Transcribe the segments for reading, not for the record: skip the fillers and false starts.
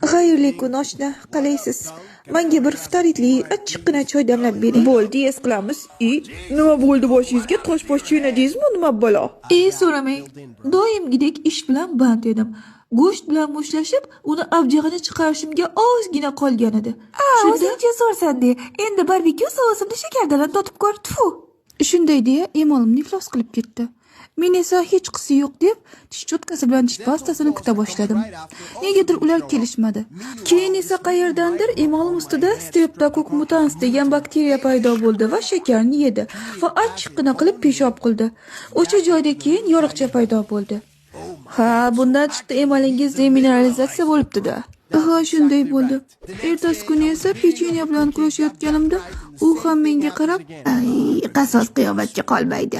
Xayrli kun oshna, qalaysiz? Menga bir iftoritli achchiqqina choy damlab bering. Bo'ldi, es qilamiz. Nima bo'ldi boshingizga? Tosh-posh chaynadingizmi, nima balo? So'ramang. Doimgidek ish bilan band edim. Go'sht bilan mushtlashib, uni abjig'ini chiqarishimga ozgina qolgan edi. O'zingcha so'rsandi. Endi barbekyu sousini shakardan totib ko'r, tfu. Shunday deya emolimni iflos qilib ketdi. Men esa hech qisi yo'q deb tish cho'tkasi bilan tish pastasini kuta boshladim. Negadir ular kelishmadi. Keyin esa qayerdandir emolim ustida Streptococcus mutans degan bakteriya paydo bo'ldi va shakarni yedi va achchiqqina qilib peshob qildi. O'sha joyda keyin yoriqcha paydo bo'ldi. Ha, bundan chiqdi emolingiz demineralizatsiya bo'libdi-da. Ha, shunday bo'ldi. Ertasi kuni esa pecheniya bilan kurashayotganimda u ham menga qarab, qasos qiyomatga qolmaydi.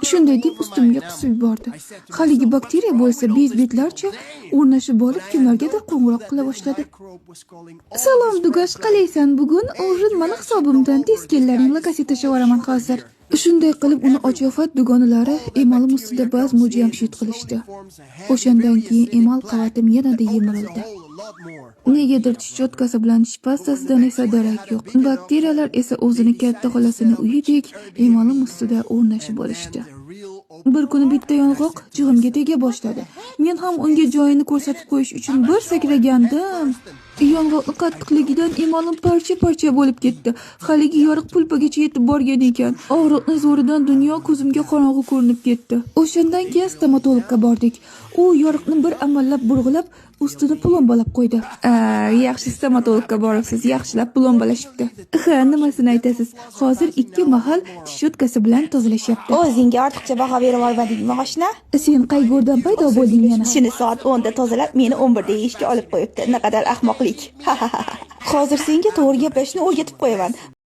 Shunday deb ustimga qusib yubordi. Haligi bakteriya bo'lsa bezbetlarcha o'rnashib olib kimlargadir qo'ng'iroq qila boshladi. Salom Dugash, qalaysan bugun? O'zim mana hisobimdan tez kellaring lakasi tashavaraman hozir. Shunday qilib uni ochofat dugonalari emolim ustida ba'z mujamshid qilishdi. O'shandan keyin emol qavatim yanada yemirildi. Negadir tish cho'tkasi bilan tish pastasidan esa darak yo'q. Bakteriyalar esa o'zini katta xolasini uyidek emolim ustida o'rnashib olishdi. Bir kuni bitta yong'oq jig'imga tega boshladi. Men ham unga joyini ko'rsatib qo'yish uchun bir sakragandim. Yong'oqning qattiqligidan emolim parcha-parcha bo'lib ketdi. Haligi yoriq pulpagacha yetib borgan ekan. Og'riqning zo'ridan dunyo ko'zimga qorong'u ko'rinib ketdi. O'shandan keyin stomatologga bordik. U yoriqni bir amallab burg'ilab, ustini plombalab qo'ydi. Yaxshi stomatologga boribsiz, yaxshilab plombalashibdi. Ha, nimasini aytasiz? Hozir 2 mahal tish cho'tkasi bilan tozalashyapti. O'zingga ortiqcha baho berib olmadingmi, oshna? Sen qayerdan paydo bo'lding yana? Shuni soat 10 da tozalab, meni 11 da yeyishga olib qo'yibdi. Naqadar ahmoqlik. Hozir senga to'g'ri gaplashishni o'rgatib qo'yaman.